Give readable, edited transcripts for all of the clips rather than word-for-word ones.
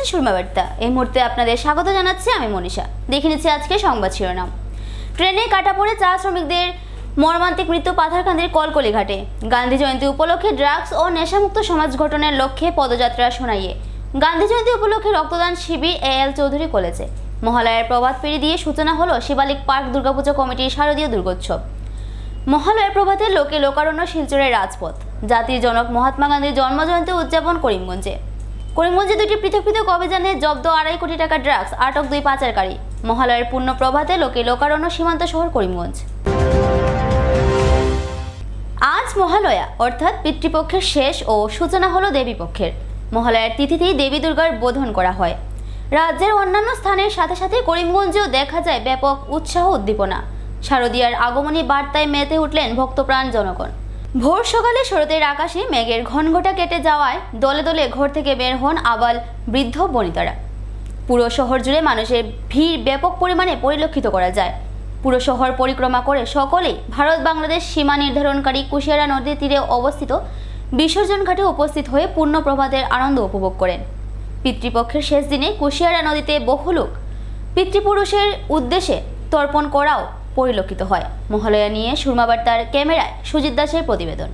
দেখছেন সুরমা বার্তা। এই মুহূর্তে আপনাদের স্বাগত জানাচ্ছি আমি মনীষা। দেখে নিচ্ছি আজকে সংবাদ শিরোনাম। ট্রেনে কাটা পড়ে চা শ্রমিকদের মর্মান্তিক মৃত্যু পাথারকান্দির কলকলি ঘাটে। গান্ধী জয়ন্তী উপলক্ষে ড্রাগস ও নেশামুক্ত সমাজ গঠনের লক্ষ্যে পদযাত্রা শোনাইয়ে গান্ধী জয়ন্তী উপলক্ষে রক্তদান শিবির এএল চৌধুরী কলেজে। মহালয়ার প্রভাত ফেরি দিয়ে সূচনা হলো শিবালিক পার্ক দুর্গাপূজা কমিটির শারদীয় দুর্গোৎসব। মহালয়ার প্রভাতে লোকে লোকারণ্য শিলচরের রাজপথ। জাতির জনক মহাত্মা গান্ধীর জন্মজয়ন্তী উদযাপন করিমগঞ্জে। করিমগঞ্জে দুটি পৃথক পৃথক অভিযানে জব্দ 2.5 কোটি টাকা ড্রাগস, আটক 2 পাচারকারী। মহালয়ার পূর্ণ প্রভাতে লোকে লোকারণ্য সীমান্ত শহর করিমগঞ্জ। আজ মহালয়া অর্থাৎ পিতৃপক্ষের শেষ ও সূচনা হলো দেবীপক্ষের। মহালয়ার তিথিতেই দেবী দুর্গার বোধন করা হয়। রাজ্যের অন্যান্য স্থানের সাথে সাথে করিমগঞ্জেও দেখা যায় ব্যাপক উৎসাহ উদ্দীপনা। শারদীয়ার আগমনী বার্তায় মেতে উঠলেন ভক্তপ্রাণ জনগণ। ভোর সকালে শরতের আকাশে মেঘের ঘনঘটা কেটে যাওয়ায় দলে দলে ঘর থেকে বের হন আবাল বৃদ্ধ বনিতারা। পুরো শহর জুড়ে মানুষের ভিড় ব্যাপক পরিমাণে পরিলক্ষিত করা যায়। পুরো শহর পরিক্রমা করে সকলেই ভারত বাংলাদেশ সীমা নির্ধারণকারী কুশিয়ারা নদীর তীরে অবস্থিত বিসর্জন ঘাটে উপস্থিত হয়ে পূর্ণ প্রভাতের আনন্দ উপভোগ করেন। পিতৃপক্ষের শেষ দিনে কুশিয়ারা নদীতে বহু লোক পিতৃপুরুষের উদ্দেশ্যে তর্পণ করাও পরিলক্ষিত হয়। মহালয়া নিয়ে সুরমা বার্তার ক্যামেরায় সুজিত দাসের প্রতিবেদন।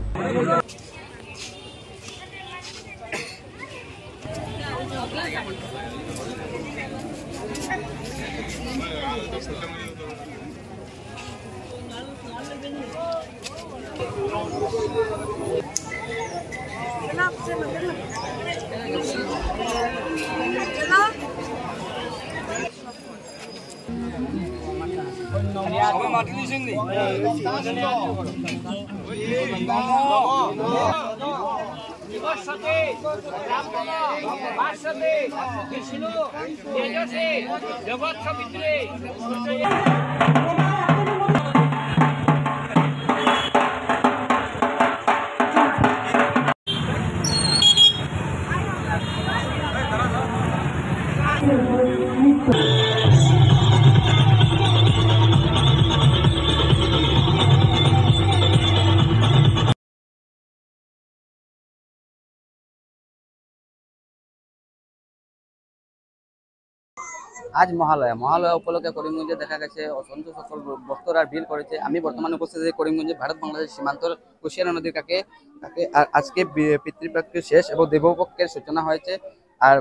আজ মহালয়া উপলক্ষে করিমগঞ্জে দেখা গেছে অসংখ্য সকল ভক্তরা ভিড় করেছে। আমি বর্তমানে উপস্থিত আছি করিমগঞ্জে ভারত বাংলাদেশ সীমান্তর কুশিয়ারা নদীর কাছে। আজকে পিতৃপক্ষের শেষ এবং দেবপক্ষের সূচনা হয়েছে। আর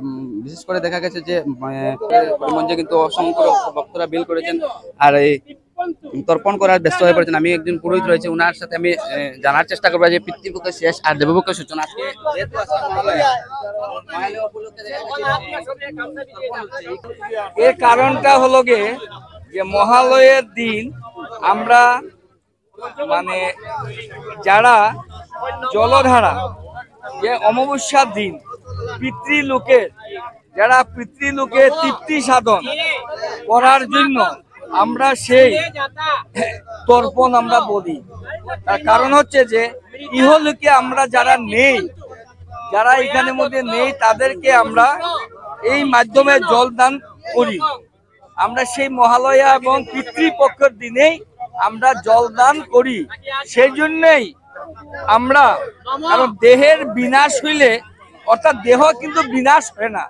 বিশেষ করে দেখা গেছে যে করিমগঞ্জে কিন্তু অসংখ্য ভক্তরা ভিড় করেছেন আর এই তর্পণ করার ব্যস্ত হয়ে পড়েছেন। আমি একজন পুরোহিত রয়েছে, ওনার সাথে আমি জানার চেষ্টা করবো যে পিতৃপক্ষের শেষ আর দেবপক্ষের সূচনা আজকে এর কারণটা হলো যে মহালয়ের দিন আমরা মানে যারা জলধারা যে অমাবস্যার দিন পিতৃলোকের তৃপ্তি সাধন করার জন্য আমরা সেই তর্পণ আমরা বলি। তার কারণ হচ্ছে যে ইহলোকে আমরা যারা এখানের মধ্যে নেই তাদেরকে আমরা এই মাধ্যমে জল দান করি। আমরা সেই মহালয়া এবং পিতৃপক্ষের দিনেই আমরা জল দান করি। সেই জন্যই আমরা, কারণ দেহের বিনাশ হইলে অর্থাৎ দেহ কিন্তু বিনাশ হয় না,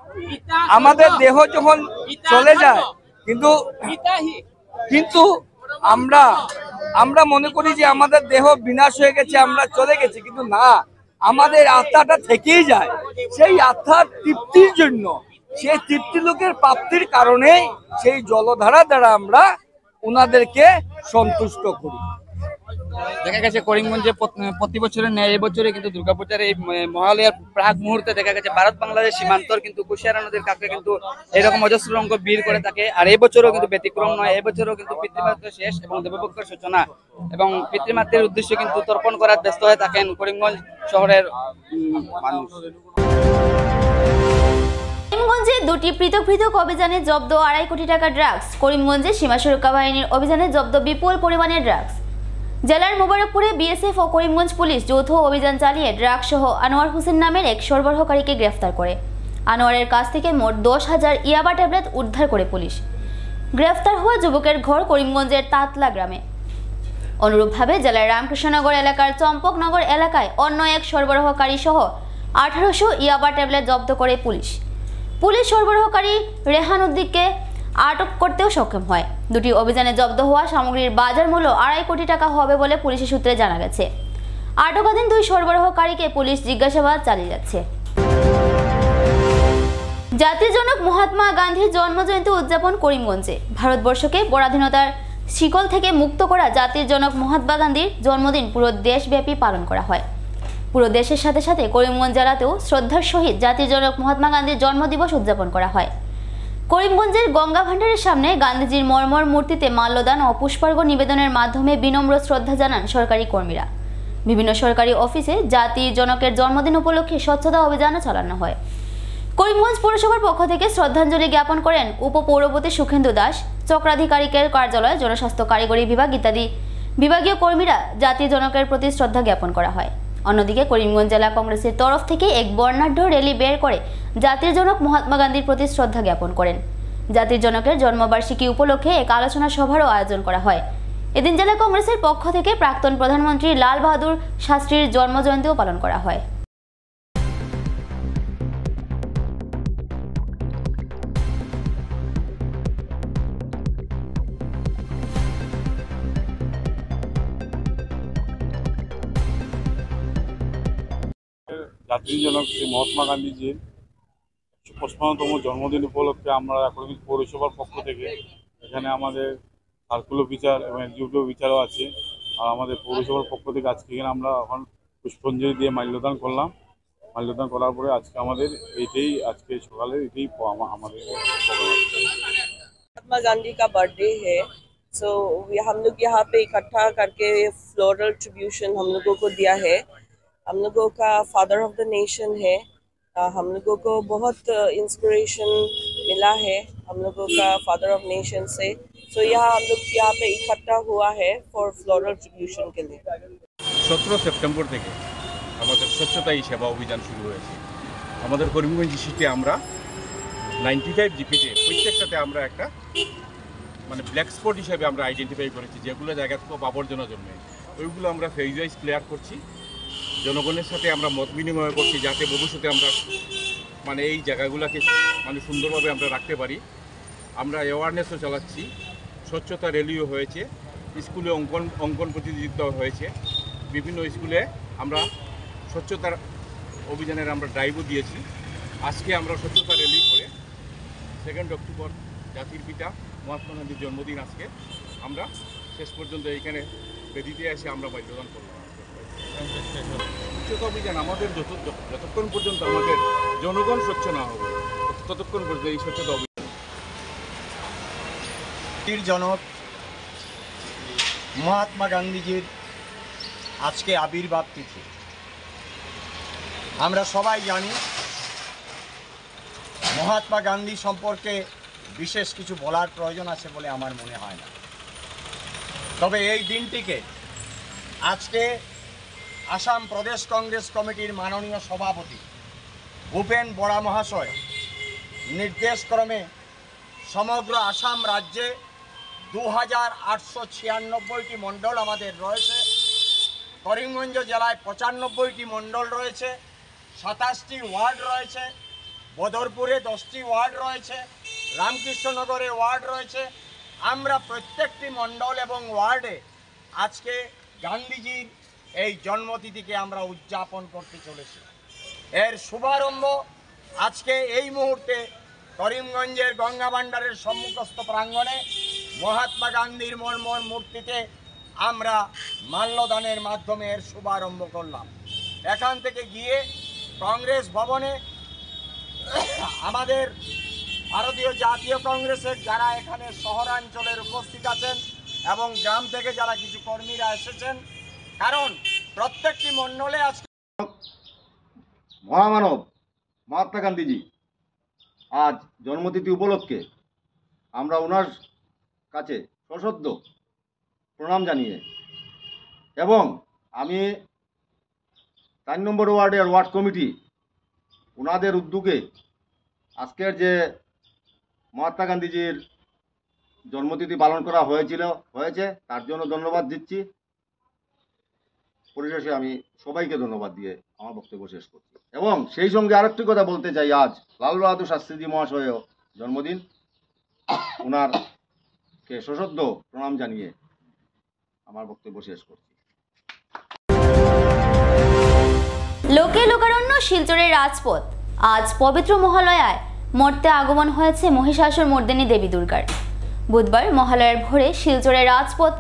আমাদের দেহ যখন চলে যায় কিন্তু আমরা মনে করি যে আমাদের দেহ বিনাশ হয়ে গেছে, আমরা চলে গেছি, কিন্তু না, আমাদের আত্মাটা থেকেই যায়। সেই আত্মার তৃপ্তির জন্য, সেই তৃপ্তি লোকের প্রাপ্তির কারণে সেই জলধারা দ্বারা আমরা ওনাদেরকে সন্তুষ্ট করি। দেখা গেছে করিমগঞ্জে প্রতি বছরের ন্যায় এবছরে কিন্তু দুর্গাপূজার এই মহালয়ার প্রাক মুহূর্তে দেখা গেছে ভারত বাংলাদেশ সীমান্তর কিন্তু কুশিয়ারা নদীর কাছে কিন্তু এরকম অজস্র অঙ্ক ভিড় করে থাকে। আর এবছরও কিন্তু ব্যতিক্রম নয়। এবছরও কিন্তু পিতৃপক্ষের শেষ এবং দেবপক্ষের সূচনা এবং পিতৃমাতৃর উদ্দেশ্যে কিন্তু তর্পণ করার ব্যস্ত হয়ে থাকেন করিমগঞ্জ শহরের মানুষ। করিমগঞ্জে দুটি পৃথক পৃথক অভিযানে জব্দ 2.5 কোটি টাকা ড্রাগস। করিমগঞ্জে সীমা সুরক্ষা বাহিনীর অভিযানে জব্দ বিপুল পরিমাণের ড্রাগস। জেলার মোবারকপুরে বিএসএফ ও করিমগঞ্জ পুলিশ যৌথ অভিযান চালিয়ে ড্রাগস সহ আনোয়ার হোসেন নামের এক সরবরাহকারীকে গ্রেফতার করে। আনোয়ারের কাছ থেকে মোট 10,000 ইয়াবা ট্যাবলেট উদ্ধার করে পুলিশ। গ্রেফতার হওয়া যুবকের ঘর করিমগঞ্জের তাতলা গ্রামে। অনুরূপভাবে জেলার রামকৃষ্ণনগর এলাকার চম্পকনগর এলাকায় অন্য এক সরবরাহকারী সহ 1800 ইয়াবা ট্যাবলেট জব্দ করে পুলিশ। পুলিশ সরবরাহকারী রেহান উদ্দিককে আটক করতেও সক্ষম হয়। দুটি অভিযানে জব্দ হওয়া সামগ্রীর বাজার মূল্য 2.5 কোটি টাকা হবে বলে পুলিশের সূত্রে জানা গেছে। আটকাধীন দুই সরবরাহকারীকে পুলিশ জিজ্ঞাসাবাদ চালিয়ে যাচ্ছে। জাতির জনক মহাত্মা গান্ধীর জন্মজয়ন্তী উদযাপন করিমগঞ্জে। ভারতবর্ষকে পরাধীনতার শিকল থেকে মুক্ত করা জাতির জনক মহাত্মা গান্ধীর জন্মদিন পুরো দেশব্যাপী পালন করা হয়। পুরো দেশের সাথে সাথে করিমগঞ্জ জেলাতেও শ্রদ্ধার সহিত জাতির জনক মহাত্মা গান্ধীর জন্মদিবস উদযাপন করা হয়। করিমগঞ্জের গঙ্গা ভান্ডারের সামনে গান্ধীজির মর্মর মূর্তিতে মাল্যদান ও পুষ্পার্ঘ্য নিবেদনের মাধ্যমে বিনম্র শ্রদ্ধা জানান সরকারি কর্মীরা। বিভিন্ন সরকারি অফিসে জাতির জনকের জন্মদিন উপলক্ষে স্বচ্ছতা অভিযানও চালানো হয়। করিমগঞ্জ পৌরসভার পক্ষ থেকে শ্রদ্ধাঞ্জলি জ্ঞাপন করেন উপপৌরপতি সুখেন্দু দাস, চক্রাধিকারিকের কার্যালয়, জনস্বাস্থ্য কারিগরি বিভাগ ইত্যাদি বিভাগীয় কর্মীরা জাতির জনকের প্রতি শ্রদ্ধা জ্ঞাপন করা হয়। অন্যদিকে করিমগঞ্জ জেলা কংগ্রেসের তরফ থেকে এক বর্ণাঢ্য র্যালি বের করে জাতির জনক মহাত্মা গান্ধীর প্রতি শ্রদ্ধা জ্ঞাপন করেন। জাতির জনকের জন্মবার্ষিকী উপলক্ষে এক আলোচনা সভারও আয়োজন করা হয়। এদিন জেলা কংগ্রেসের পক্ষ থেকে প্রাক্তন প্রধানমন্ত্রী লাল বাহাদুর শাস্ত্রীর জন্মজয়ন্তীও পালন করা হয়। জাতির জনক শ্রী মহাত্মা গান্ধীজির 155তম জন্মদিন উপলক্ষে আমরা করিমগঞ্জ পৌরসভার পক্ষ থেকে এখানে আমাদের সার্কুল অফিসার এবং এক্সিকিউটিভ অফিসারও আছে। আর আমাদের পৌরসভার পক্ষ থেকে আজকে এখানে আমরা এখন পুষ্পাঞ্জলি দিয়ে মাল্যদান করলাম। মাল্যদান করার পরে আজকে আমাদের আজকে সকালে আমাদের महात्मा गांधी का बर्थडे है। सो हम लोग यहाँ पे इकट्ठा करके फ्लोरल ट्रिब्यूशन हम लोगों को दिया है। हम लोगों का फादर ऑफ द नेशन है। हम लोगों को बहुत इंस्पिरेशन मिला है हम लोगों का फादर ऑफ नेशन से। सो हम लोग यहाँ पे इकट्ठा हुआ है फॉर फ्लोरल ट्रिब्यूशन के लिए। 17 সেপ্টেম্বর থেকে আমাদের স্বচ্ছতাই সেবা অভিযান শুরু হয়েছে। আমাদের করিমগঞ্জ সিটিতে আমরা 95 জিপিতে প্রত্যেকটাতে আমরা একটা ব্ল্যাক স্পট হিসেবে আমরা আইডেন্টিফাই করেছি, যেগুলো জায়গা খুব আবর্জনা জন্মে ওইগুলো আমরা ফেজ ওয়াইজ ক্লিয়ার করছি। জনগণের সাথে আমরা মত বিনিময় করছি যাতে ভবিষ্যতে আমরা এই জায়গাগুলোকে সুন্দরভাবে আমরা রাখতে পারি। আমরা অ্যাওয়ারনেসও চালাচ্ছি, স্বচ্ছতা র্যালিও হয়েছে, স্কুলে অঙ্কন প্রতিযোগিতা হয়েছে, বিভিন্ন স্কুলে আমরা স্বচ্ছতার অভিযানের আমরা ড্রাইভও দিয়েছি। আজকে আমরা স্বচ্ছতা র্যালি করে 2 অক্টোবর জাতির পিতা মহাত্মা গান্ধীর জন্মদিন আজকে আমরা শেষ পর্যন্ত এইখানে বেদিতে এসে আমরা মাল্যদান করলাম। স্বচ্ছতা অভিযান আমাদের যতক্ষণ পর্যন্ত আমাদের জনগণ স্বচ্ছ না হবে ততক্ষণ পর্যন্ত এই স্বচ্ছতা অভিযান। জনক মহাত্মা গান্ধীজির আজকে আবির্ভাব তিথি। আমরা সবাই জানি মহাত্মা গান্ধী সম্পর্কে বিশেষ কিছু বলার প্রয়োজন আছে বলে আমার মনে হয় না। তবে এই দিনটিকে আজকে আসাম প্রদেশ কংগ্রেস কমিটির মাননীয় সভাপতি ভূপেন বরা মহাশয় নির্দেশক্রমে সমগ্র আসাম রাজ্যে 2896টি মণ্ডল আমাদের রয়েছে। করিমগঞ্জ জেলায় 95টি মণ্ডল রয়েছে, 27টি ওয়ার্ড রয়েছে, বদরপুরে 10টি ওয়ার্ড রয়েছে, রামকৃষ্ণনগরে ওয়ার্ড রয়েছে। আমরা প্রত্যেকটি মণ্ডল এবং ওয়ার্ডে আজকে গান্ধীজির এই জন্মতিথিকে আমরা উদযাপন করতে চলেছি। এর শুভারম্ভ আজকে এই মুহূর্তে করিমগঞ্জের গঙ্গা ভান্ডারের সম্মুখস্থ প্রাঙ্গণে মহাত্মা গান্ধীর মর্মর মূর্তিতে আমরা মাল্যদানের মাধ্যমে এর শুভারম্ভ করলাম। এখান থেকে গিয়ে কংগ্রেস ভবনে আমাদের ভারতীয় জাতীয় কংগ্রেসের যারা এখানে শহরাঞ্চলের উপস্থিত আছেন এবং গ্রাম থেকে যারা কিছু কর্মীরা এসেছেন, কারণ প্রত্যেকটি মণ্ডলে আজকে মহামানব মহাত্মা গান্ধীজি আজ জন্মতিথি উপলক্ষে আমরা ওনার কাছে সশ্রদ্ধ প্রণাম জানিয়ে এবং আমি 4 নম্বর ওয়ার্ডের ওয়ার্ড কমিটি ওনাদের উদ্যোগে আজকের যে মহাত্মা গান্ধীজির জন্মতিথি পালন করা হয়েছে তার জন্য ধন্যবাদ দিচ্ছি। পরিশেষে আমি সবাইকে ধন্যবাদ দিয়ে আমার বক্তব্য শেষ করছি। এবং সেই সঙ্গে আরেকটি কথা বলতে চাই, আজ লাল বাহাদুর শাস্ত্রীজি মহাশয়ের জন্মদিন, ওনারকে সশ্রদ্ধ প্রণাম জানিয়ে আমার বক্তব্য শেষ করছি। লোকে লোকারণ্য শিলচরের রাজপথ, আজ পবিত্র মহালয়ায় মর্তে আগমন হয়েছে মহিষাসুর মর্দিনী দেবী দুর্গার। বুধবার মহালয়ার ভোরে শিলচরের রাজপথ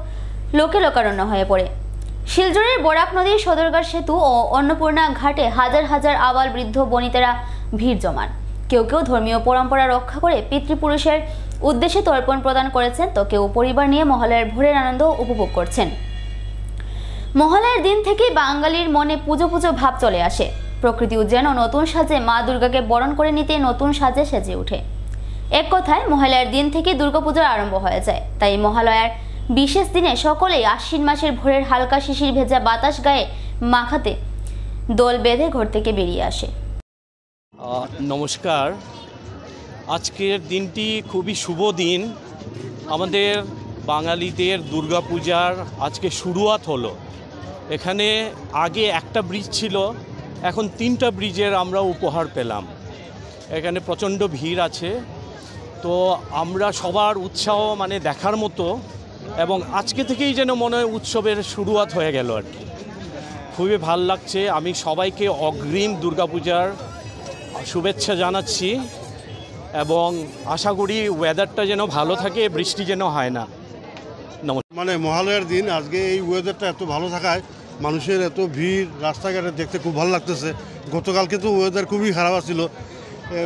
লোকে লোকারণ্য হয়ে পড়ে। শিলচরের বরাক নদীর সদরঘাট সেতু ও অন্নপূর্ণা ঘাটে হাজার হাজার আবাল বৃদ্ধ বনিতেরা ভিড় জমান। কেউ কেউ ধর্মীয় পরম্পরা রক্ষা করে পিতৃপুরুষের উদ্দেশ্যে তর্পণ প্রদান করেছেন, তো কেউ পরিবার নিয়ে মহালয়ার ভোরের আনন্দ উপভোগ করছেন। মহালয়ার দিন থেকেই বাঙালির মনে পুজো পুজো ভাব চলে আসে। প্রকৃতিও যেন নতুন সাজে মা দুর্গাকে বরণ করে নিতে নতুন সাজে সেজে ওঠে। এক কথায় মহালয়ার দিন থেকে দুর্গাপূজার আরম্ভ হয়ে যায়। তাই মহালয়ার বিশেষ দিনে সকলেই আশ্বিন মাসের ভোরের হালকা শিশির ভেজা বাতাস গায়ে মাখাতে দল বেঁধে ঘর থেকে বেরিয়ে আসে। নমস্কার, আজকের দিনটি খুবই শুভ দিন। আমাদের বাঙালিদের দুর্গাপূজার আজকে শুরুয়াত হলো। এখানে আগে একটা ব্রিজ ছিল, এখন 3টা ব্রিজের আমরা উপহার পেলাম। এখানে প্রচণ্ড ভিড় আছে, তো আমরা সবার উৎসাহ মানে দেখার মতো, এবং আজকে থেকেই যেন মনে হয় উৎসবের শুরুয়াত হয়ে গেল আর কি। খুবই ভাল লাগছে। আমি সবাইকে অগ্রিম দুর্গাপূজার শুভেচ্ছা জানাচ্ছি এবং আশা করি ওয়েদারটা যেন ভালো থাকে, বৃষ্টি যেন হয় না। মানে মহালয়ার দিন আজকে এই ওয়েদারটা এত ভালো থাকায় মানুষের এত ভিড় রাস্তাঘাটে দেখতে খুব ভালো লাগতেছে। গতকালকে তো ওয়েদার খুবই খারাপ ছিল,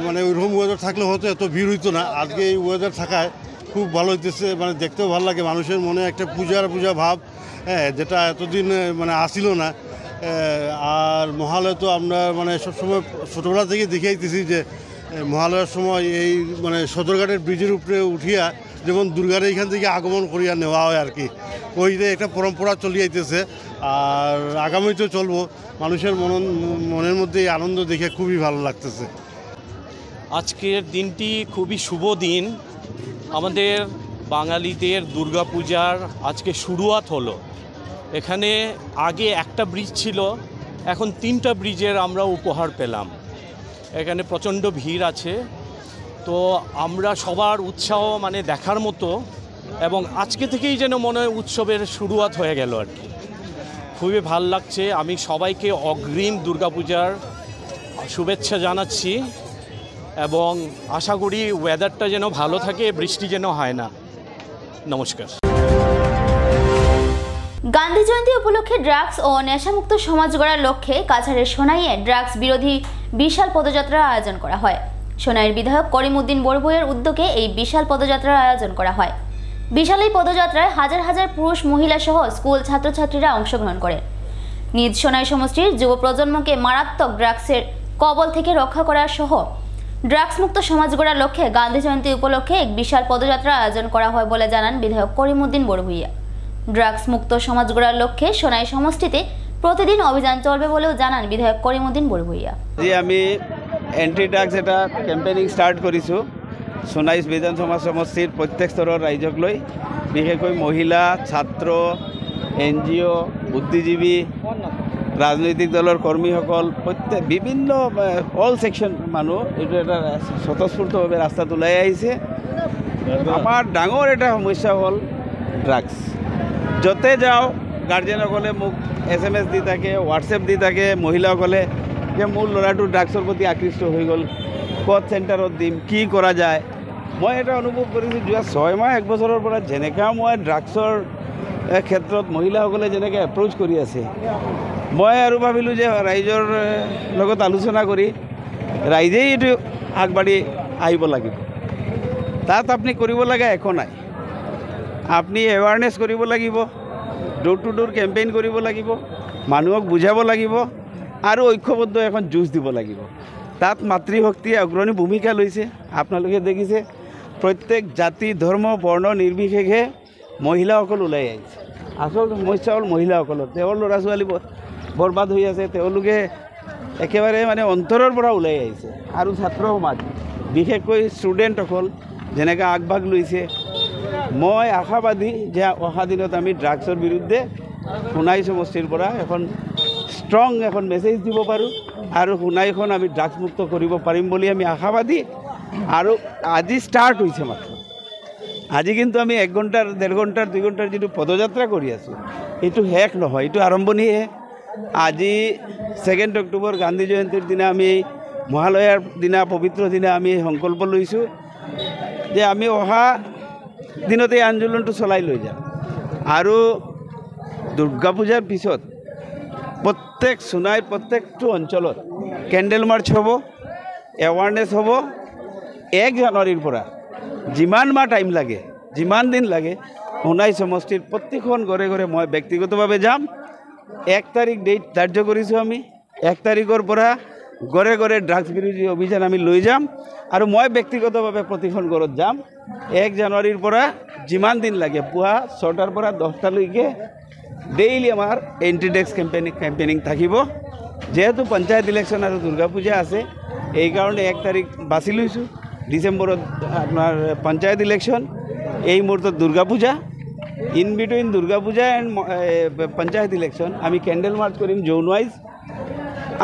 মানে ওইরকম ওয়েদার থাকলে হয়তো এত ভিড় হইতো না। আজকে এই ওয়েদার থাকায় খুব ভালো হইতেছে, মানে দেখতেও ভালো লাগে। মানুষের মনে একটা পূজা ভাব, যেটা এতদিন মানে আসিল না। আর মহালয়া তো আমরা মানে সবসময় ছোটোবেলা থেকে দেখে আইতেছি যে মহালয়ার সময় এই মানে সদরঘাটের ব্রিজের উপরে উঠিয়া যেমন দুর্গার এইখান থেকে আগমন করিয়া নেওয়া হয় আর কি, ওইটা একটা পরম্পরা চলিয়ে আইতেছে। আর আগামীতেও চলবো। মানুষের মনের মধ্যে এই আনন্দ দেখে খুবই ভালো লাগতেছে। আজকের দিনটি খুবই শুভ দিন। আমাদের বাঙালিদের দুর্গাপূজার আজকে শুরুয়াত হলো। এখানে আগে একটা ব্রিজ ছিল, এখন 3টা ব্রিজের আমরা উপহার পেলাম। এখানে প্রচণ্ড ভিড় আছে, তো আমরা সবার উৎসাহ মানে দেখার মতো, এবং আজকে থেকেই যেন মনে হয় উৎসবের শুরুয়াত হয়ে গেল আর কি। খুবই ভাল লাগছে। আমি সবাইকে অগ্রিম দুর্গাপূজার শুভেচ্ছা জানাচ্ছি এবং আশা করি ওয়েদারটা যেন ভালো থাকে, বৃষ্টি যেন হয় না। নমস্কার। গান্ধী জয়ন্তী উপলক্ষে ড্রাগস ও নেশামুক্ত সমাজ গড়ার লক্ষ্যে কাছাড়ের সোনাইয়ে ড্রাগস বিরোধী বিশাল পদযাত্রার আয়োজন করা হয়। সোনাইয়ের বিধায়ক করিমউদ্দিন বড়ভূঁইয়ের উদ্যোগে এই বিশাল পদযাত্রার আয়োজন করা হয়। বিশাল এই পদযাত্রায় হাজার হাজার পুরুষ মহিলা সহ স্কুল ছাত্রছাত্রীরা অংশগ্রহণ করে। নিজ সোনাই সমষ্টির যুব প্রজন্মকে মারাত্মক ড্রাগসের কবল থেকে রক্ষা করা সহ ড্রাগস মুক্ত সমাজ গড়ার লক্ষ্যে গান্ধী জয়ন্তী উপলক্ষে এক বিশাল পদযাত্রা আয়োজন করা হয় বলে জানান বিধায়ক করিমউদ্দিন বড়ভূঁইয়া। ড্রাগস মুক্ত সমাজ গড়ার লক্ষ্যে সোনাই সমষ্টিতে প্রতিদিন অভিযান চলবে বলেও জানান বিধায়ক করিমউদ্দিন বড়ভূঁইয়া। আমি এন্টি ড্রাগস এটা কেম্পেইনিং স্টার্ট কৰিছোঁ সোনাই বিধানসভা সমষ্টিৰ প্ৰত্যেক স্তৰৰ ৰাইজক লৈ, বিশেষকৈ মহিলা, ছাত্ৰ, NGO, বুদ্ধিজীৱী, ৰাজনৈতিক দলৰ কৰ্মীসকল, প্ৰত্যেক বিভিন্ন অল ছেকশ্যন মানুহ এইটো এটা স্বতঃস্ফূৰ্তভাৱে ৰাস্তাত ওলাই আহিছে। আমাৰ ডাঙৰ এটা সমস্যা হ'ল ড্ৰাগছ। য'তে যাওঁ গাৰ্জেনসকলে মোক SMS দি থাকে, হোৱাটছএপ দি থাকে মহিলাসকলে যে মোৰ ল'ৰাটো ড্ৰাগছৰ প্ৰতি আকৃষ্ট হৈ গ'ল, ক'ত চেণ্টাৰত দিম, কি কৰা যায়। মই এটা অনুভৱ কৰিছোঁ যোৱা 6 মাহ 1 বছৰৰ পৰা যেনেকৈ মই ড্ৰাগছৰ ক্ষেত্ৰত মহিলাসকলে যেনেকৈ এপ্ৰ'চ কৰি আছে, মই আৰু ভাবিলোঁ যে ৰাইজৰ লগত আলোচনা কৰি ৰাইজেই এইটো আগবাঢ়ি আহিব লাগিব। তাত আপুনি কৰিব লগা একো নাই, আপুনি এৱাৰনেছ কৰিব লাগিব, ডোৰ টু ডোৰ কেম্পেইন কৰিব লাগিব, মানুহক বুজাব লাগিব আৰু ঐক্যবদ্ধ এখন যুঁজ দিব লাগিব। তাত মাতৃশক্তিয়ে অগ্ৰণী ভূমিকা লৈছে। আপোনালোকে দেখিছে প্ৰত্যেক জাতি, ধৰ্ম, বৰ্ণ নিৰ্বিশেষে মহিলাসকল ওলাই আহিছে। আচল সমস্যা হ'ল মহিলাসকলৰ। তেওঁৰ ল'ৰা ছোৱালী বৰবাদ হৈ আছে, তেওঁলোকে একেবাৰে মানে অন্তৰৰ পৰা ওলাই আহিছে। আৰু ছাত্ৰ সমাজ, বিশেষকৈ ষ্টুডেণ্টসকল যেনেকৈ আগভাগ লৈছে, মই আশাবাদী যে অহা দিনত আমি ড্ৰাগছৰ বিৰুদ্ধে সোণাই সমষ্টিৰ পৰা এখন ষ্ট্ৰং এখন মেছেজ দিব পাৰোঁ আৰু সোণাইখন আমি ড্ৰাগছ মুক্ত কৰিব পাৰিম বুলি আমি আশাবাদী। আৰু আজি ষ্টাৰ্ট হৈছে মাত্ৰ, আজি কিন্তু আমি 1 ঘণ্টাৰ 1.5 ঘণ্টাৰ 2 ঘণ্টাৰ যিটো পদযাত্ৰা কৰি আছোঁ এইটো শেষ নহয়, এইটো আৰম্ভণিহে। আজি 2 অক্টোবৰ গান্ধী জয়ন্তীৰ দিনা আমি মহালয়াৰ দিনা পবিত্ৰ দিনা আমি সংকল্প লৈছোঁ যে আমি অহা দিনতে এই আন্দোলনটো চলাই লৈ যাম। আৰু দুৰ্গা পূজাৰ পিছত প্ৰত্যেক সোণাইৰ প্ৰত্যেকটো অঞ্চলত কেণ্ডেল মাৰ্চ হ'ব, এৱাৰনেছ হ'ব। 1 জানুৱাৰীৰ পৰা যিমান মাহ টাইম লাগে, যিমান দিন লাগে, সোণাই সমষ্টিৰ প্ৰতিখন ঘৰে ঘৰে মই ব্যক্তিগতভাৱে যাম। 1 তাৰিখ ডেট ধাৰ্য কৰিছোঁ আমি। 1 তাৰিখৰ পৰা ঘৰে ঘৰে ড্ৰাগছ বিৰোধী অভিযান আমি লৈ যাম আৰু মই ব্যক্তিগতভাৱে প্ৰতিখন ঘৰত যাম। 1 জানুৱাৰীৰ পৰা যিমান দিন লাগে, পুৱা 6টাৰ পৰা 10টালৈকে ডেইলি আমাৰ এণ্টি ড্ৰাগছ কেম্পেইনিং থাকিব। যেহেতু পঞ্চায়ত ইলেকশ্যন আৰু দুৰ্গা পূজা আছে, এইকাৰণে 1 তাৰিখ বাছি লৈছোঁ। ডিচেম্বৰত আপোনাৰ পঞ্চায়ত ইলেকশ্যন, এই মুহূৰ্তত Durga Puja. In between Durga Puja and panchayat election আমি কেণ্ডেল মাৰ্চ কৰিম জোন ৱাইজ।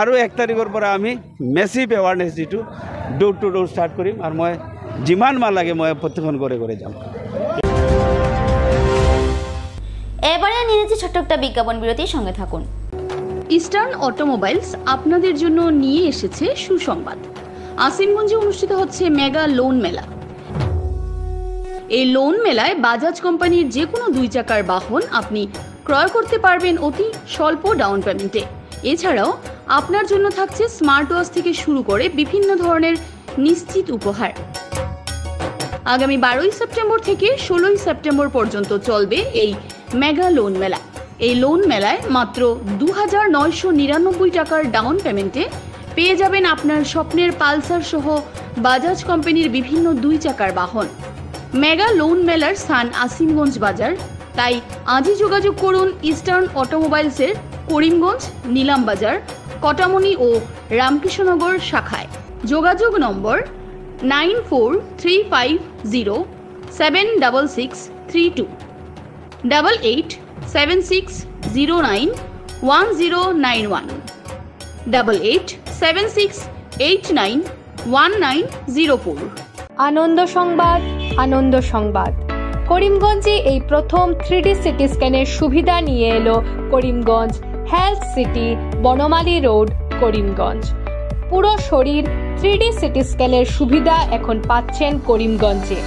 আৰু 1 তাৰিখৰ পৰা আমি মেচিভ এৱাৰনেছ যিটো ডোৰ টু ডোৰ ষ্টাৰ্ট কৰিম। আৰু মই যিমান মাহ লাগে মই প্ৰতিখন ঘৰে ঘৰে যাম। এবারে নিয়েছি ছোট্ট একটা বিজ্ঞাপন বিরতির সঙ্গে থাকুন। ইস্টার্ন অটোমোবাইলস আপনাদের জন্য নিয়ে এসেছে সুসংবাদ। আসিমগঞ্জে অনুষ্ঠিত হচ্ছে মেগা লোন মেলা। এই লোন মেলায় বাজাজ কোম্পানির যে কোনো 2 চাকার বাহন আপনি ক্রয় করতে পারবেন অতি স্বল্প ডাউন পেমেন্টে। এছাড়াও আপনার জন্য থাকছে স্মার্ট ওয়াচ থেকে শুরু করে বিভিন্ন ধরনের নিশ্চিত উপহার। আগামী 12ই সেপ্টেম্বর থেকে 16ই সেপ্টেম্বর পর্যন্ত চলবে এই মেগা লোন মেলা। এই লোন মেলায় মাত্র 2999 টাকার ডাউন পেমেন্টে পেয়ে যাবেন আপনার স্বপ্নের পালসার সহ বাজাজ কোম্পানির বিভিন্ন 2 চাকার বাহন। মেগা লোন মেলার স্থান আসিমগঞ্জ বাজার, তাই আজই যোগাযোগ করুন ইস্টার্ন অটোমোবাইলসের করিমগঞ্জ, নিলাম বাজার, কটামনি ও রামকৃষ্ণনগর শাখায়। যোগাযোগ নম্বর 9435076632 8876091091 8876891904। আনন্দ সংবাদ, আনন্দ সংবাদ। করিমগঞ্জে এই প্রথম 3D সিটি স্ক্যানের সুবিধা নিয়ে এলো Karimganj health city, Banamali road, Karimganj. পুরো শরীর 3D সিটি স্ক্যানের সুবিধা এখন পাচ্ছেন করিমগঞ্জে।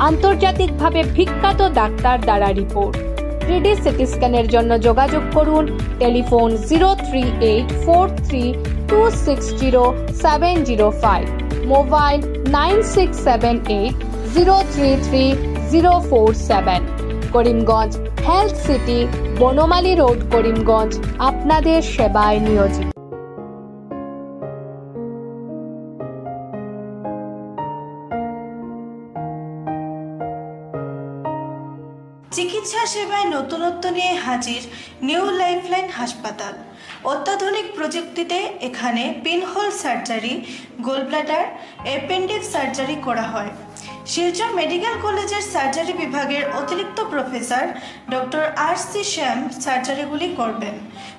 আন্তর্জাতিকভাবে বিখ্যাত ডাক্তার দ্বারা রিপোর্ট। 3D সিটি স্ক্যানের জন্য যোগাযোগ করুন telephone 038432600705, mobile 9678033047। Karimganj health city, Banamali road, Karimganj আপনাদের সেবায় নিয়োজিত। চিকিৎসা সেবায় নতুনত্ব নিয়ে হাজির নিউ লাইফলাইন হাসপাতাল। অত্যাধুনিক প্রযুক্তিতে এখানে pinhole surgery, gallbladder, appendix surgery করা হয়। শিলচর মেডিকেল কলেজের সার্জারি বিভাগের অতিরিক্ত প্রফেসর ডক্টর RC শ্যাম সার্জারিগুলি করবেন।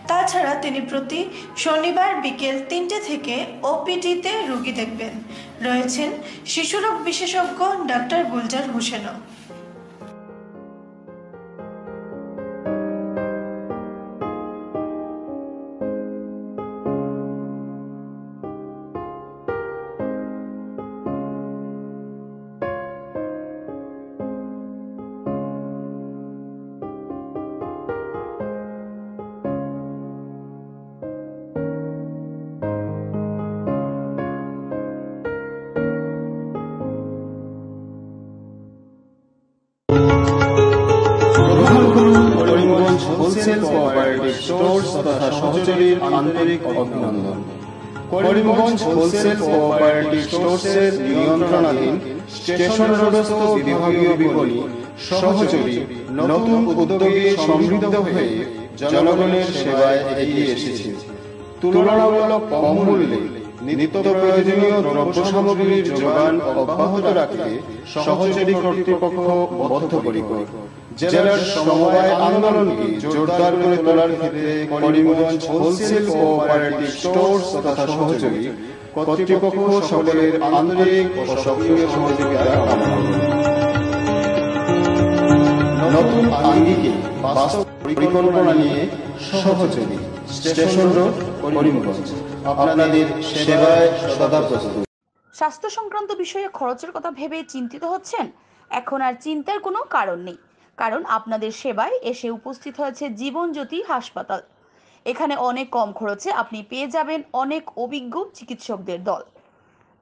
তাছাড়া তিনি প্রতি শনিবার বিকেল 3টে থেকে OPD-তে রোগী দেখবেন। রয়েছেন শিশুরোগ বিশেষজ্ঞ ডক্টর গুলজার হোসেনও। হোলসেল কোঅপারেটিভ স্টোর্স তথা সহযোগীর আন্তরিক অভিনন্দন। করিমগঞ্জ হোলসেল কোঅপারেটিভ স্টোর্সের নিয়ন্ত্রণাধীন স্টেশন রোডস্থ বিভাগীয় বিপণী সহযোগী নতুন উদ্যোগে সমৃদ্ধ হয়ে জনগণের সেবায় এগিয়ে এসেছে। তুলনামূলক কম মূল্যে নিত্য প্রয়োজনীয় দ্রব্য সামগ্রীর যোগান অব্যাহত রাখতে সহযোগী কর্তৃপক্ষ বদ্ধপরিকর। জেলার সমবায় আন্দোলনকে জোরদার করে তোলার ক্ষেত্রে করিমগঞ্জ হোলসেল কোঅপারেটিভ স্টোর্স তথা সহযোগী কর্তৃপক্ষ সকলের আন্তরিক ও সক্রিয় সহযোগিতা কামনা করি। নতুন আঙ্গিকে বাস্তব পরিকল্পনা নিয়ে সহযোগী স্টেশন রোড করিমগঞ্জ আপনাদের সেবায় সদা প্রস্তুত। স্বাস্থ্য সংক্রান্ত বিষয়ে খরচের কথা ভেবে চিন্তিত হচ্ছেন? এখন আর চিন্তার কোনো কারণ নেই, কারণ আপনাদের সেবায় এসে উপস্থিত হয়েছে জীবনজ্যোতি হাসপাতাল। এখানে অনেক কম খরচে আপনি পেয়ে যাবেন অনেক অভিজ্ঞ চিকিৎসকদের দল।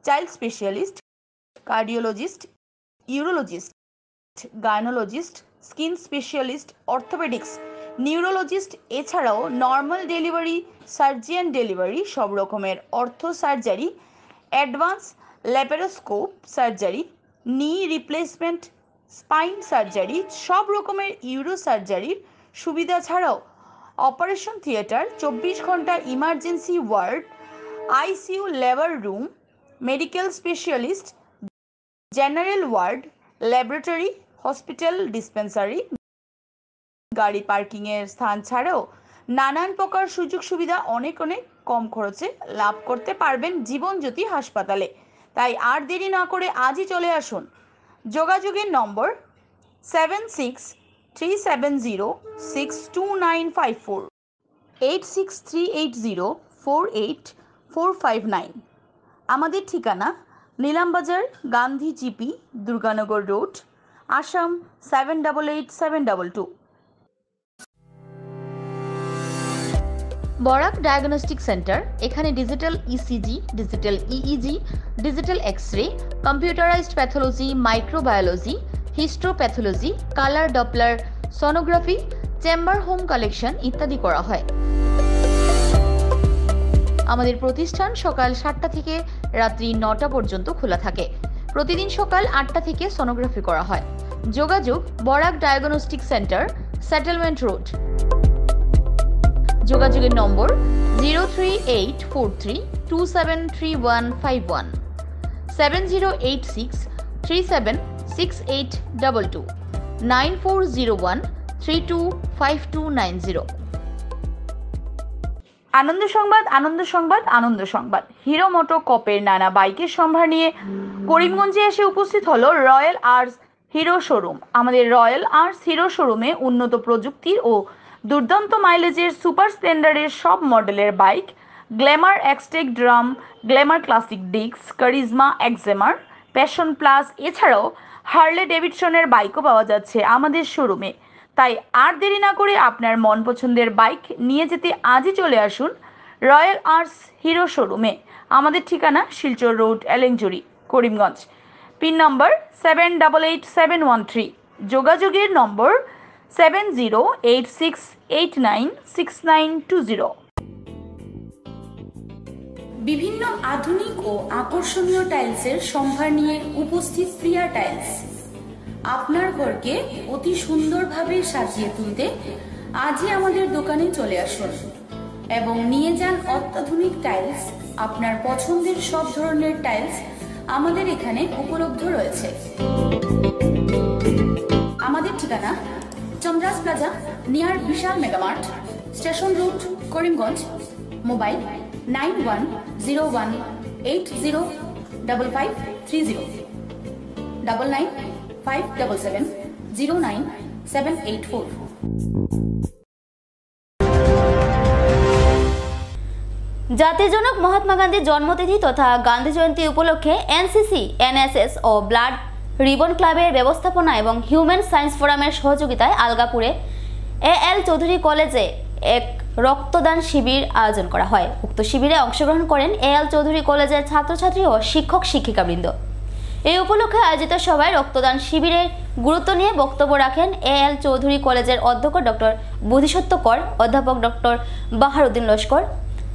Child specialist, cardiologist, urologist, gynaecologist, skin specialist, orthopaedics, neurologist, এছাড়াও নর্মাল ডেলিভারি, সার্জিয়ান ডেলিভারি, সব রকমের ortho surgery, advance laparoscope surgery, knee replacement, spine surgery, সব রকমের ইউরো সার্জারির সুবিধা ছাড়াও অপারেশন থিয়েটার, 24 ঘন্টা emergency ward, ICU labour room, medical specialist, general ward, laboratory, hospital dispensary, গাড়ি পার্কিংয়ের স্থান ছাড়াও নানান প্রকার সুযোগ সুবিধা অনেক কম খরচে লাভ করতে পারবেন জীবনজ্যোতি হাসপাতালে। তাই আর দেরি না করে আজই চলে আসুন। যোগাযোগের নম্বর 7637062954, 8638048459। আমাদের ঠিকানা Nilambazar, Gandhi GP, Durganagar road, Assam 788722। Barak diagnostic centre, এখানে digital ECG, digital EEG, digital X-ray, computerised pathology, microbiology, histopathology, colour Doppler sonography, chamber home collection ইত্যাদি করা হয়। আমাদের প্রতিষ্ঠান সকাল 7টা থেকে রাত্রি 9টা পর্যন্ত খোলা থাকে। প্রতিদিন সকাল 8টা থেকে সোনোগ্রাফি করা হয়। যোগাযোগ Barak diagnostic centre, settlement road. যোগাযোগের নম্বর 03843273151, 7086376822, 9401325290। আনন্দ সংবাদ, আনন্দ সংবাদ, আনন্দ সংবাদ। হিরো মোটো কপের নানা বাইকের সম্ভার নিয়ে করিমগঞ্জে এসে উপস্থিত হলো রয়্যাল আর্টস হিরো শোরুম। আমাদের রয়্যাল আর্টস হিরো শোরুমে উন্নত প্রযুক্তির ও দুর্দান্ত মাইলেজের সুপার স্প্লেন্ডারের সব মডেলের bike, Glamour Xtec drum, Glamour classic ডিক্স, কারিজমা এক্সেমার, প্যাশন প্লাস, এছাড়াও হার্লে ডেভিডসনের বাইকও পাওয়া যাচ্ছে আমাদের শোরুমে। তাই আর দেরি না করে আপনার মন পছন্দের বাইক নিয়ে যেতে আজই চলে আসুন রয়্যাল আর্টস হিরো শোরুমে। আমাদের ঠিকানা শিলচর রোড, এলেংজুরি, করিমগঞ্জ। পিন নম্বর 788713। যোগাযোগের নম্বর 7086896920। বিভিন্ন আধুনিক ও আকর্ষণীয় টাইলসের সম্ভার নিয়ে উপস্থিত প্রিয়া টাইলস। আপনার ঘরকে অতি সুন্দরভাবে সাজিয়ে তুলতে আজই আমাদের দোকানে চলে আসুন এবং নিয়ে যান অত্যাধুনিক টাইলস। আপনার পছন্দের সব ধরনের টাইলস আমাদের এখানে উপলব্ধ রয়েছে। আমাদের ঠিকানা Chandras plaza, near Vishal Megamart, station road, Karimganj. Mobile 9101805530, 9957709784। জাতির জনক মহাত্মা গান্ধীর জন্মতিথি তথা গান্ধী জয়ন্তী উপলক্ষে এনসিসি, এনএসএস ও ব্লাড রিবন ক্লাবের ব্যবস্থাপনা এবং হিউম্যান সায়েন্স ফোরামের সহযোগিতায় আলগাপুরে এএল চৌধুরী কলেজে এক রক্তদান শিবির আয়োজন করা হয়। উক্ত শিবিরে অংশগ্রহণ করেন এএল চৌধুরী কলেজের ছাত্রছাত্রী ও শিক্ষক শিক্ষিকাবৃন্দ। এই উপলক্ষে আয়োজিত সভায় রক্তদান শিবিরের গুরুত্ব নিয়ে বক্তব্য রাখেন এএল চৌধুরী কলেজের অধ্যক্ষ ডক্টর বুধিসত্য কর, অধ্যাপক ডক্টর বাহারুদ্দিন লস্কর,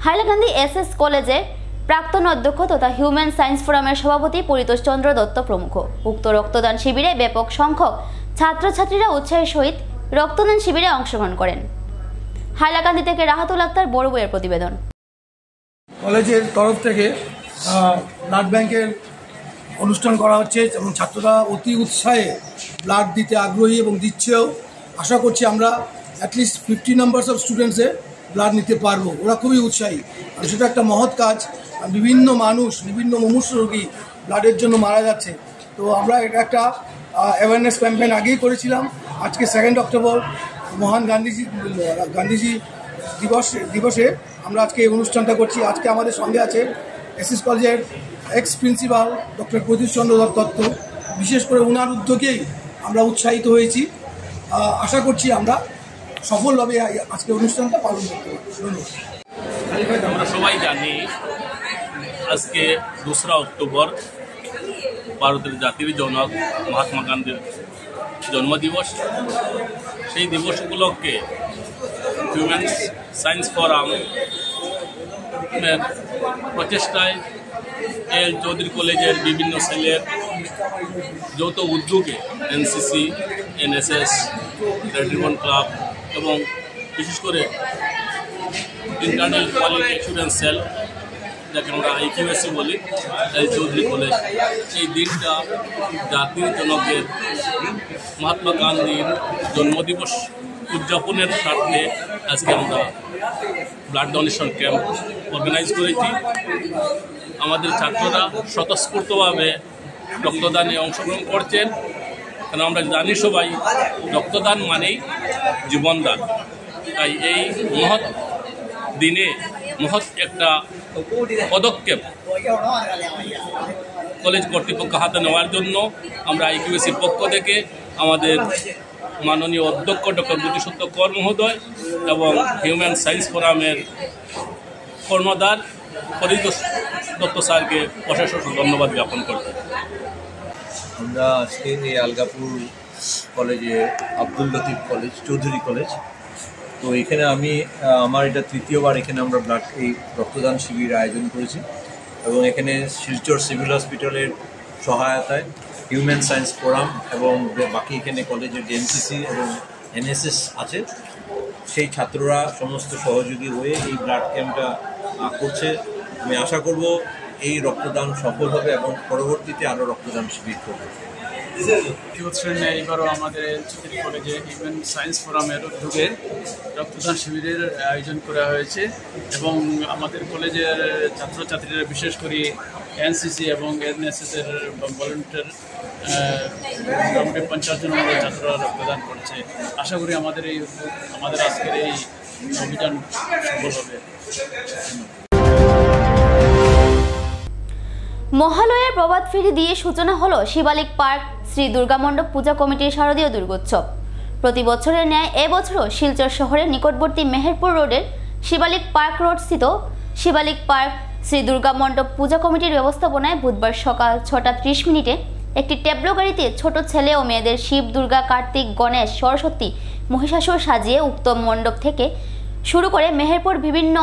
হাইলাকান্দি এসএস কলেজের প্রাক্তন অধ্যক্ষ তথা হিউম্যান সায়েন্স ফোরামের সভাপতি পরিতোষ চন্দ্র দত্ত প্রমুখ। উক্ত রক্তদান শিবিরে ব্যাপক সংখ্যক ছাত্রছাত্রীরা উৎসাহের সহিত রক্তদান শিবিরে অংশগ্রহণ করেন। হাইলাকান্দি থেকে রাহাতুল আক্তার বড় বইয়ের প্রতিবেদন। কলেজের তরফ থেকে ব্লাড ব্যাংকের অনুষ্ঠান করা হচ্ছে এবং ছাত্ররা অতি উৎসাহে ব্লাড দিতে আগ্রহী এবং দিচ্ছেও। আশা করছি আমরা অ্যাটলিস্ট 50 নাম্বারস অফ স্টুডেন্টসে ব্লাড নিতে পারবো। ওরা খুবই উৎসাহী, আর সেটা একটা মহৎ কাজ। বিভিন্ন মানুষ, বিভিন্ন মুমূর্ষু রোগী ব্লাডের জন্য মারা যাচ্ছে। তো আমরা এটা একটা অ্যাওয়ারনেস ক্যাম্পেইন আগেই করেছিলাম। আজকে 2 অক্টোবর মহান গান্ধীজি দিবসে আমরা আজকে এই অনুষ্ঠানটা করছি। আজকে আমাদের সঙ্গে আছে এসএস কলেজের এক্স প্রিন্সিপাল ডক্টর প্রদীপ চন্দ্র দত্ত। বিশেষ করে ওনার উদ্যোগেই আমরা উৎসাহিত হয়েছি। আশা করছি আমরা সফলভাবে আজকে অনুষ্ঠানটা পালন করতে পারি। ধন্যবাদ। আমরা সবাই জানি আজকে 2 অক্টোবর ভারতের জাতির জনক মহাত্মা গান্ধীর জন্মদিবস। সেই দিবস উপলক্ষে হিউম্যান সায়েন্স ফোরাম প্রচেষ্টায় এল চৌধুরী কলেজের বিভিন্ন সেলের যৌথ উদ্যোগে NCC, NSS, red ribbon club এবং বিশেষ করে ইন্টারনাল কোয়ালিটি অ্যাসুরেন্স সেল, যাকে আমরা IQAC বলি, এল চৌধুরী কলেজ, এই দিনটা জাতির জনকের মহাত্মা গান্ধীর জন্মদিবস উদযাপনের স্বার্থে আজকে আমরা ব্লাড ডোনেশন ক্যাম্প অর্গানাইজ করেছি। আমাদের ছাত্ররা স্বতঃস্ফূর্তভাবে রক্তদানে অংশগ্রহণ করছেন, কারণ আমরা জানি সবাই রক্তদান মানেই জীবনদান। তাই এই মহৎ দিনে মহৎ একটা পদক্ষেপ কলেজ কর্তৃপক্ষ হাতে নেওয়ার জন্য আমরা IQACর পক্ষ থেকে আমাদের মাননীয় অধ্যক্ষ ডক্টর বুদ্ধিসত্য কর মহোদয় এবং হিউম্যান সায়েন্স ফোরামের কর্ণধার ফরিদ দত্ত স্যারকে অশেষ ধন্যবাদ জ্ঞাপন করতে। আমরা আজকে এই আলগাপুর কলেজে আব্দুল লতিফ কলেজ, চৌধুরী কলেজ, তো এখানে আমার এটা 3য়-বার এখানে আমরা এই রক্তদান শিবির আয়োজন করেছি এবং এখানে শিলচর সিভিল হসপিটালের সহায়তায় হিউম্যান সায়েন্স ফোরাম এবং বাকি এখানে কলেজের এনসিসি এবং এনএসএস আছে, সেই ছাত্ররা সমস্ত সহযোগী হয়ে এই ব্লাড ক্যাম্পটা করছে। আমি আশা করব এই রক্তদান সফল হবে এবং পরবর্তীতে আরও রক্তদান শিবির করবে। এইবারও আমাদের চৌধুরী কলেজে হিউম্যান সায়েন্স ফোরামের উদ্যোগে রক্তদান শিবিরের আয়োজন করা হয়েছে এবং আমাদের কলেজের ছাত্রছাত্রীরা বিশেষ করে এনসিসি এবং এনএসএসের ভলেন্টিয়ার মোটামুটি 50 জন আমাদের ছাত্ররা রক্তদান করছে। আশা করি আমাদের এই উদ্যোগ, আমাদের আজকের এই অভিযান সফল হবে। মহালয়ার প্রভাত ফেরি দিয়ে সূচনা হলো শিবালিক পার্ক শ্রী দুর্গা মণ্ডপ পূজা কমিটির শারদীয় দুর্গোৎসব। প্রতি বছরের ন্যায় এবছরও শিলচর শহরের নিকটবর্তী মেহেরপুর রোডের শিবালিক পার্ক রোড স্থিত শিবালিক পার্ক শ্রী দুর্গা মণ্ডপ পূজা কমিটির ব্যবস্থাপনায় বুধবার সকাল 6:30 একটি ট্যাবলো গাড়িতে ছোট ছেলে ও মেয়েদের শিব, দুর্গা, কার্তিক, গণেশ, সরস্বতী, মহিষাসুর সাজিয়ে উক্ত মণ্ডপ থেকে শুরু করে মেহেরপুর বিভিন্ন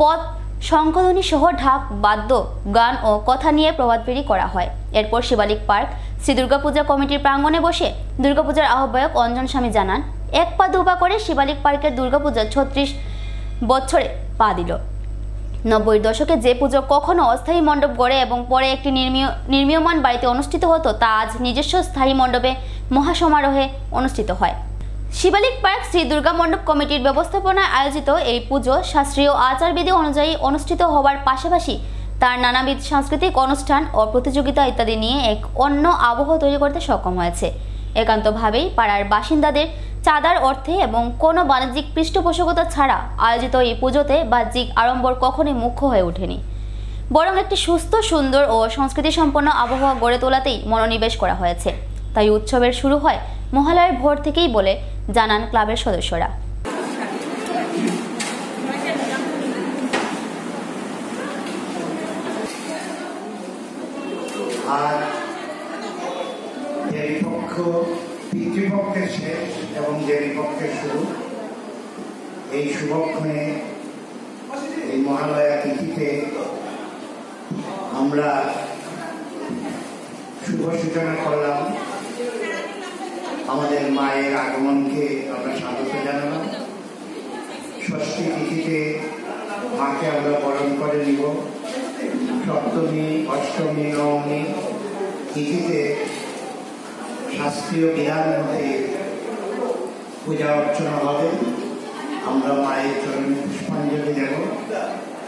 পথ শঙ্খধ্বনি সহ ঢাক, বাদ্য, গান ও কথা নিয়ে প্রভাত ফেরি করা হয়। এরপর শিবালিক পার্ক শ্রী দুর্গাপূজা কমিটির প্রাঙ্গণে বসে দুর্গাপূজার আহ্বায়ক অঞ্জন স্বামী জানান, 1 পা 2 পা করে শিবালিক পার্কের দুর্গাপূজা 36 বছরে পা দিল। 90-এর দশকে যে পুজো কখনো অস্থায়ী মণ্ডপ গড়ে এবং পরে একটি নির্মীয়মান বাড়িতে অনুষ্ঠিত হতো, তা আজ নিজস্ব স্থায়ী মণ্ডপে মহাসমারোহে অনুষ্ঠিত হয়। শিবালিক পার্ক শ্রী দুর্গা মণ্ডপ কমিটির ব্যবস্থাপনায় আয়োজিত এই পুজো শাস্ত্রীয় আচারবিধি অনুযায়ী অনুষ্ঠিত হওয়ার পাশাপাশি তার নানাবিধ সাংস্কৃতিক অনুষ্ঠান ও প্রতিযোগিতা ইত্যাদি নিয়ে এক অন্য আবহ তৈরি করতে সক্ষম হয়েছে। একান্তভাবেই পাড়ার বাসিন্দাদের চাঁদার অর্থে এবং কোনো বাণিজ্যিক পৃষ্ঠপোষকতা ছাড়া আয়োজিত এই পুজোতে বাহ্যিক আড়ম্বর কখনোই মুখ্য হয়ে ওঠেনি, বরং একটি সুস্থ, সুন্দর ও সংস্কৃতি সম্পন্ন আবহাওয়া গড়ে তোলাতেই মনোনিবেশ করা হয়েছে। তাই উৎসবের শুরু হয় মহালয়ার ভোর থেকেই বলে জানান ক্লাবের সদস্যরা। আর পিতৃপক্ষের শেষ এবং দেবীপক্ষের শুরু, এই শুভক্ষণে এই মহালয়া তিথিতে আমরা শুভ সূচনা করলাম। আমাদের মায়ের আগমনকে আমরা স্বাগত জানালাম। ষষ্ঠী তিথিতে মাকে আমরা বরণ করে নিব। সপ্তমী, অষ্টমী, নবমী তিথিতে শাস্ত্রীয় বিধান মতে পূজা অর্চনা হবে, আমরা মায়ের চরণে পুষ্পাঞ্জলি দেব।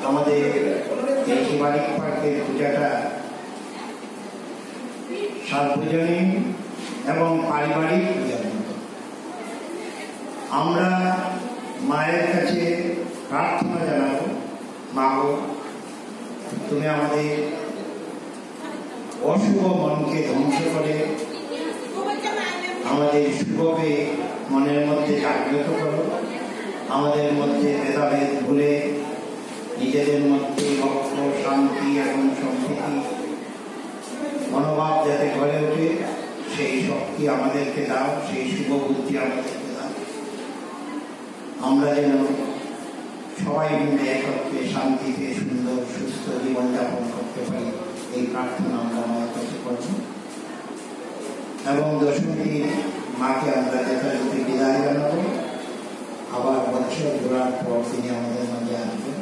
আমাদের এই শিবালিক পার্কের পূজাটা সার্বজনীন এবং পারিবারিক পূজা। আমরা মায়ের কাছে প্রার্থনা জানাবো, মা গো, তুমি আমাদের অশুভ মনকে ধ্বংস করে আমাদের শুভকে মনের মধ্যে জাগ্রত করো। আমাদের মধ্যে ভেদাভেদ ভুলে নিজেদের মধ্যে লক্ষ্য, শান্তি এবং সম্প্রীতি মনোভাব যাতে গড়ে ওঠে, সেই শক্তি আমাদেরকে দাও, সেই শুভ বুদ্ধি আমাদেরকে দাও। আমরা যেন সবাই মিলে একত্রে শান্তিতে সুন্দর সুস্থ জীবনযাপন করতে পারি, এই প্রার্থনা আমরা আমার কাছে করব। এবং দশমীর মাকে আমরা যথাযথ বিদায় জানাবো। আবার বছর ঘোরার পর তিনি আমাদের মাঝে আসবেন।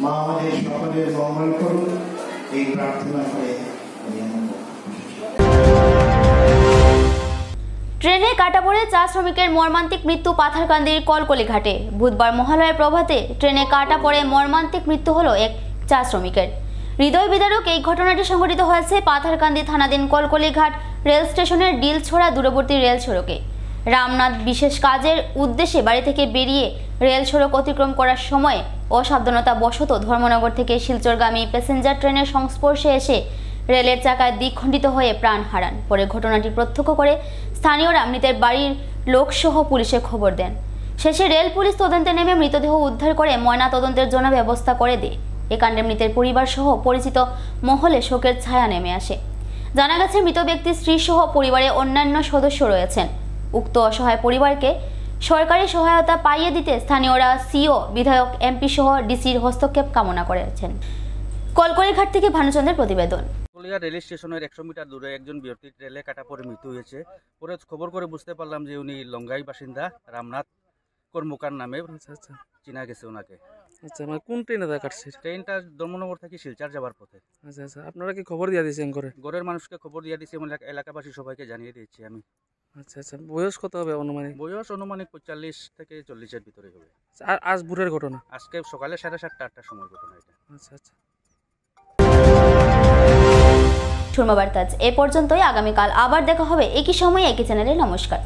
মা আমাদের সকলের মঙ্গল করুন, এই প্রার্থনা করে ট্রেনে কাটা পড়ে চা শ্রমিকের মর্মান্তিক মৃত্যু পাথারকান্দির কলকলি ঘাটে। বুধবার মহালয়ার প্রভাতে ট্রেনে কাটা পড়ে মর্মান্তিক মৃত্যু হলো এক চা শ্রমিকের। হৃদয় বিদারক এই ঘটনাটি সংঘটিত হয়েছে পাথারকান্দি থানাধীন কলকলি ঘাট রেল স্টেশনের ডিলছড়া দূরবর্তী রেল সড়কে। রামনাথ বিশেষ কাজের উদ্দেশ্যে বাড়ি থেকে বেরিয়ে রেল সড়ক অতিক্রম করার সময় অসাবধানতা বশত ধর্মনগর থেকে শিলচরগামী প্যাসেঞ্জার ট্রেনের সংস্পর্শে এসে রেলের চাকায় দ্বিখণ্ডিত হয়ে প্রাণ হারান। পরে ঘটনাটি প্রত্যক্ষ করে স্থানীয়রা মৃতের বাড়ির লোকসহ পুলিশে খবর দেন। শেষে রেল পুলিশ তদন্তে নেমে মৃতদেহ উদ্ধার করে ময়না তদন্তের জন্য ব্যবস্থা করে দেয়। এ কাণ্ডে মৃতের পরিবার সহ পরিচিত মহলে শোকের ছায়া নেমে আসে। জানা গেছে মৃত ব্যক্তির স্ত্রী সহ পরিবারে অন্যান্য সদস্য রয়েছেন। উক্ত অসহায় পরিবারকে সরকারি সহায়তা পাইয়ে দিতে স্থানীয়রা সিও, বিধায়ক, এমপি সহ ডিসির হস্তক্ষেপ কামনা করেছেন। কলকলিঘাট থেকে ভানুচন্দ্রের প্রতিবেদন। কলকাতা রেল স্টেশনের 100 মিটার দূরে একজন ব্যক্তির রেলে কাটা পড়ে মৃত্যু হয়েছে। পরে খবর করে বুঝতে পারলাম যে উনি লঙ্গাই বাসিন্দা, রামনাথ কর্মকার নামে চিনা গেছে ওনাকে। আচ্ছা, মানে কোন ট্রেনে কাটছে? ট্রেনটা ধর্মনগর থেকে শিলচর যাবার পথে। আচ্ছা আচ্ছা, আপনারা কি খবর দিয়ে দিয়েছেন ঘরে? ঘরের মানুষকে খবর দিয়ে দিয়েছি, এলাকাবাসী সবাইকে জানিয়ে দিয়েছি আমি। আচ্ছা আচ্ছা, বয়স কত হবে অনুমানিক? বয়স অনুমানিক 45 থেকে 40-এর ভিতরে হবে। আর আজ ভোরের ঘটনা? আজকে সকালে 7:30-8টার সময় ঘটনা এটা। আচ্ছা আচ্ছা। শর্মা বার্তা এ পর্যন্তই। আগামীকাল আবার দেখা হবে একই সময়ে একই চ্যানেলে। নমস্কার।